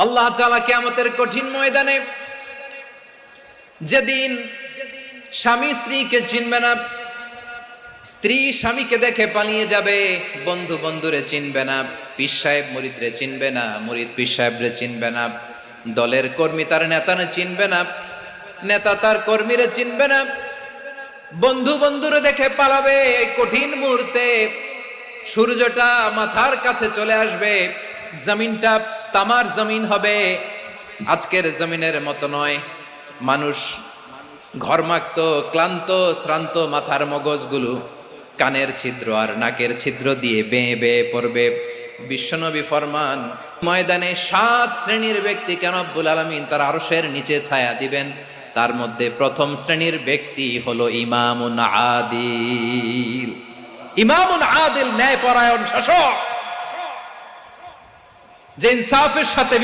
আল্লাহ তাআলা কিয়ামতের কঠিন ময়দানে যেদিন স্বামী স্ত্রীকে চিনবে না, স্ত্রী স্বামীকে দেখে পালিয়ে যাবে, বন্ধু বন্ধুরে চিনবে না, পীর সাহেব মুরিদরে চিনবে না, মুরিদ পীর সাহেবরে চিনবে না, দলের কর্মী তার নেতারে চিনবে না, নেতা তার কর্মীরে চিনবে না, বন্ধু বন্ধুরে দেখে পালাবে। এই কঠিন মুহূর্তে সূর্যটা মাথার কাছে চলে আসবে, জমিনটা তামার জমিন হবে, আজকের জমিনের মতো নয়। মানুষ ঘর্মাক্ত, ক্লান্ত, শ্রান্ত মাথার মগজগুলো কানের ছিদ্র আর নাকের ছিদ্র দিয়ে বেয়ে বেয়ে পড়বে। বিশ্বনবী ফরমান, ময়দানে 7 শ্রেণীর ব্যক্তিকে রব্বুল আলামিন তার আরশের নিচে ছায়া দিবেন। তার মধ্যে প্রথম শ্রেণীর ব্যক্তি হলো ইমামুন আদিল। ইমামুন আদিল, ন্যায়পরায়ণ শাসক, যে ইনসাফের সাথে